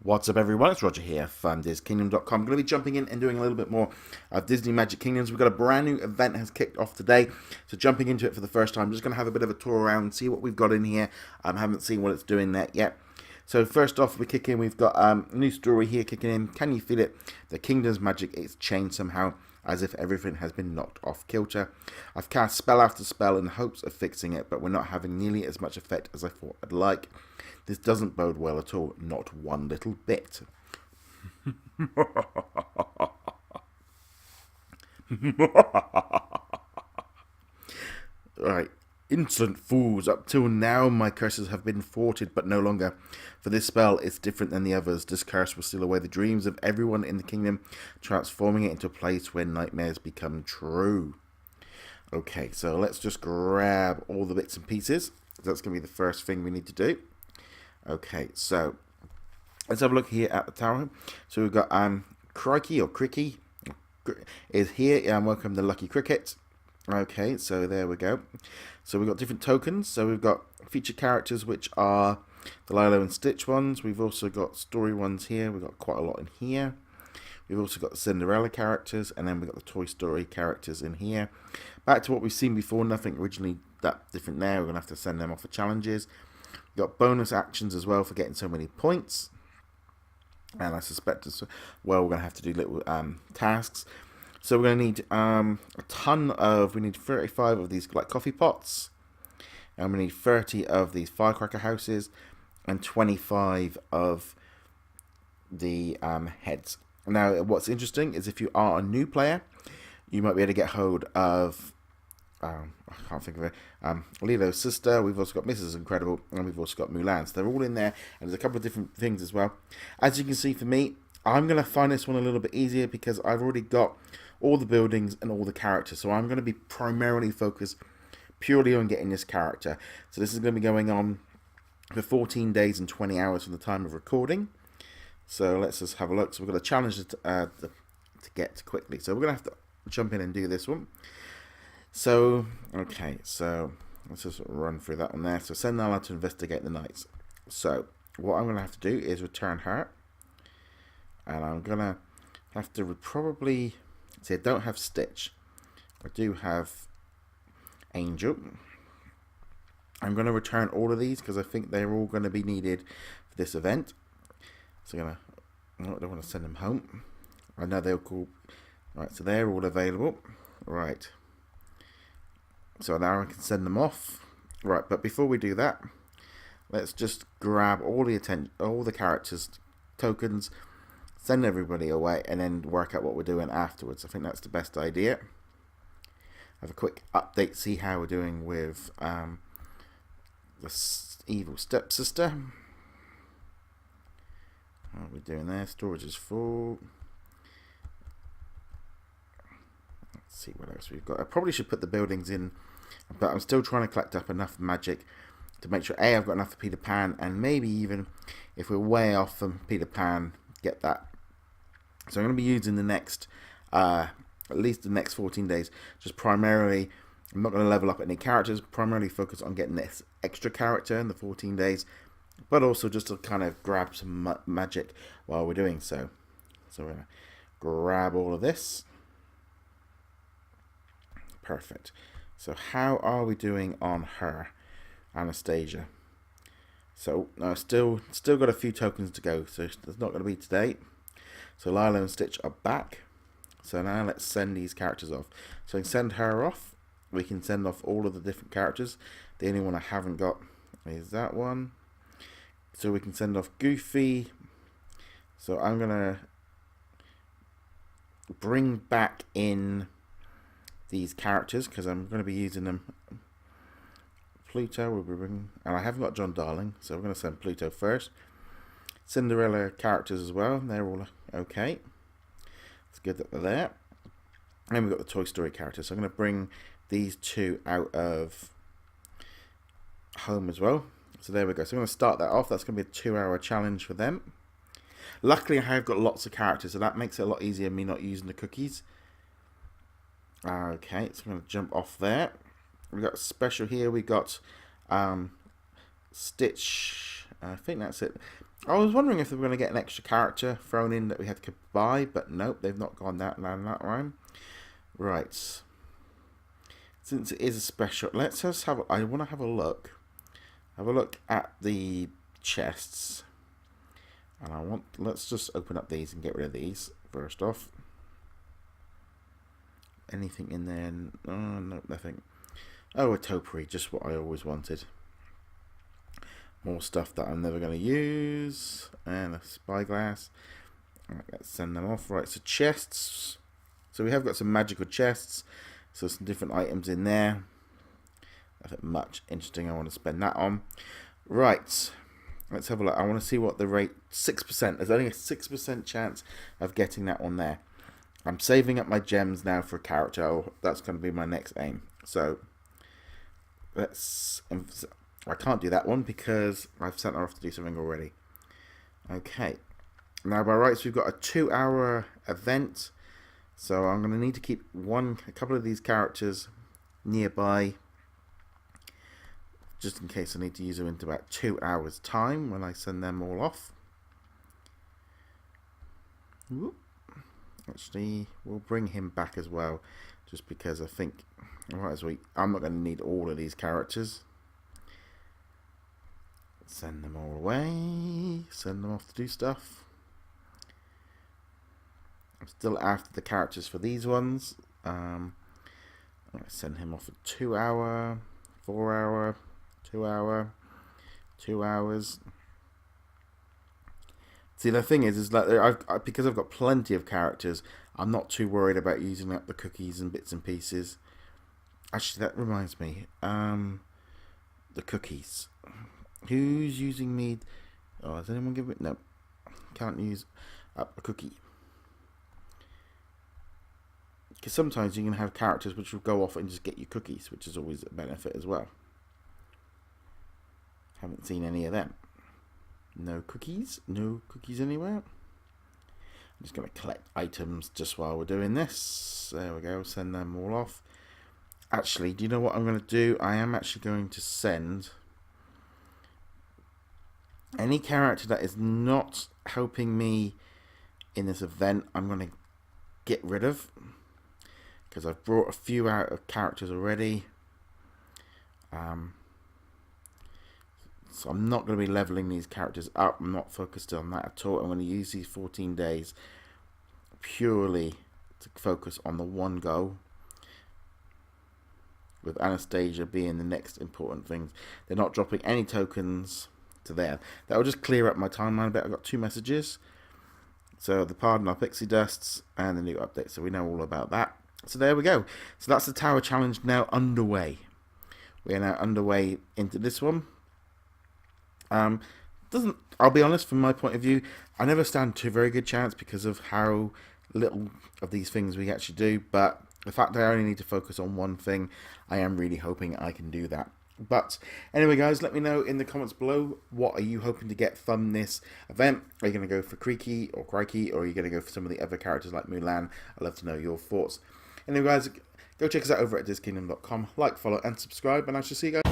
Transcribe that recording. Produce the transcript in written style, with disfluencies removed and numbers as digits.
What's up, everyone? It's Roger here from DisKingdom.com. I'm going to be jumping in and doing a little bit more of Disney Magic Kingdoms. We've got a brand new event has kicked off today, so jumping into it for the first time. I'm just going to have a bit of a tour around, see what we've got in here. I haven't seen what it's doing there yet. So first off, we kick in. We've got a new story here kicking in. Can you feel it? The Kingdom's magic is changed somehow, as if everything has been knocked off kilter. I've cast spell after spell in hopes of fixing it, but we're not having nearly as much effect as I thought I'd like. This doesn't bode well at all, not one little bit. Right. Insolent fools, up till now my curses have been thwarted, but no longer. For this spell is different than the others. This curse will steal away the dreams of everyone in the kingdom, transforming it into a place where nightmares become true. Okay, so let's just grab all the bits and pieces. That's going to be the first thing we need to do. Okay, so let's have a look here at the tower. So we've got Cri-Kee or Cri-Kee is here. Welcome to Lucky Cricket. Okay, so there we go. So we've got different tokens. So we've got featured characters, which are the Lilo and Stitch ones. We've also got story ones here. We've got quite a lot in here. We've also got the Cinderella characters, and then we've got the Toy Story characters in here. Back to what we've seen before, nothing originally that different there. We're going to have to send them off for challenges. We've got bonus actions as well for getting so many points. And I suspect as well we're going to have to do little tasks. So we're going to need a ton of, we need 35 of these like coffee pots. And we need 30 of these firecracker houses. And 25 of the heads. Now what's interesting is if you are a new player, you might be able to get hold of, I can't think of it, Lilo's sister. We've also got Mrs. Incredible, and we've also got Mulan. So they're all in there, and there's a couple of different things as well. As you can see, for me, I'm going to find this one a little bit easier because I've already got all the buildings and all the characters. So I'm going to be primarily focused purely on getting this character. So this is going to be going on for 14 days and 20 hours from the time of recording. So let's just have a look. So we've got a challenge to get quickly. So we're going to have to jump in and do this one. So, okay, so let's just run through that one there. So send Nala to investigate the knights. So what I'm going to have to do is return her. And I'm going to have to probably, see, I don't have Stitch. I do have Angel. I'm going to return all of these because I think they're all going to be needed for this event. So I don't want to send them home. I know they're cool. Right, so they're all available. Right. So now I can send them off. Right, but before we do that, let's just grab all the characters, tokens, send everybody away, and then work out what we're doing afterwards. I think that's the best idea. Have a quick update, see how we're doing with the evil stepsister. What are we doing there? Storage is full. Let's see what else we've got. I probably should put the buildings in, but I'm still trying to collect up enough magic to make sure A, I've got enough for Peter Pan, and maybe even if we're way off from Peter Pan, get that. So I'm going to be using the next, at least the next 14 days, just primarily, I'm not going to level up any characters, primarily focus on getting this extra character in the 14 days, but also just to kind of grab some magic while we're doing so. So we're going to grab all of this. Perfect. So how are we doing on her, Anastasia? So still got a few tokens to go. So there's not going to be today. So Lilo and Stitch are back. So now let's send these characters off. So we can send her off. We can send off all of the different characters. The only one I haven't got is that one. So we can send off Goofy. So I'm gonna bring back in these characters because I'm going to be using them. Pluto will be bringing, and I haven't got John Darling, so we're going to send Pluto first. Cinderella characters as well, they're all okay. It's good that they're there. And we've got the Toy Story characters, so I'm going to bring these two out of home as well. So there we go. So I'm going to start that off. That's going to be a 2-hour challenge for them. Luckily I have got lots of characters, so that makes it a lot easier me not using the cookies. Okay, so I'm going to jump off there. We got special here. We got Stitch. I think that's it. I was wondering if they were going to get an extra character thrown in that we had to buy, but nope, they've not gone down that line. Right. Since it is a special, let's just have. I want to have a look. Have a look at the chests, and let's just open up these and get rid of these first off. Anything in there? Oh, no, nothing. Oh, a topiary, just what I always wanted. More stuff that I'm never going to use. And a spyglass. Right, let's send them off. Right, so chests. So we have got some magical chests. So some different items in there. Nothing much interesting I want to spend that on. Right. Let's have a look. I want to see what the rate... 6%. There's only a 6% chance of getting that one there. I'm saving up my gems now for a character. Oh, that's going to be my next aim. So, let's... I can't do that one because I've sent her off to do something already. Okay. Now, by rights, we've got a 2-hour event. So, I'm going to need to keep a couple of these characters nearby. Just in case I need to use them in about 2 hours' time when I send them all off. Whoop. Actually, we'll bring him back as well. Just because I think, I'm not going to need all of these characters. Send them all away. Send them off to do stuff. I'm still after the characters for these ones. I'm going to send him off a 2-hour, 4-hour, 2-hour, 2 hours. See, the thing is like because I've got plenty of characters, I'm not too worried about using up the cookies and bits and pieces. Actually, that reminds me. The cookies. Who's using me? Oh, has anyone given it? No. Can't use up a cookie. Because sometimes you can have characters which will go off and just get you cookies, which is always a benefit as well. Haven't seen any of them. No cookies? No cookies anywhere? I'm just going to collect items just while we're doing this. There we go. Send them all off. Actually, do you know what I'm going to do? I am actually going to send any character that is not helping me in this event, I'm going to get rid of. Because I've brought a few out of characters already. So I'm not going to be leveling these characters up. I'm not focused on that at all. I'm going to use these 14 days purely to focus on the one goal. With Anastasia being the next important thing. They're not dropping any tokens to there. That will just clear up my timeline a bit. I've got 2 messages. So the Pardon Our Pixie Dusts and the new update. So we know all about that. So there we go. So that's the Tower Challenge now underway. We are now underway into this one. I'll be honest, from my point of view, I never stand to a very good chance because of how little of these things we actually do. But the fact that I only need to focus on one thing, I am really hoping I can do that. But anyway, guys, let me know in the comments below, what are you hoping to get from this event? Are you going to go for Cri-Kee or Cri-Kee, or are you going to go for some of the other characters like Mulan? I'd love to know your thoughts. Anyway, guys, go check us out over at DisKingdom.com. Like, follow, and subscribe, and I shall see you guys.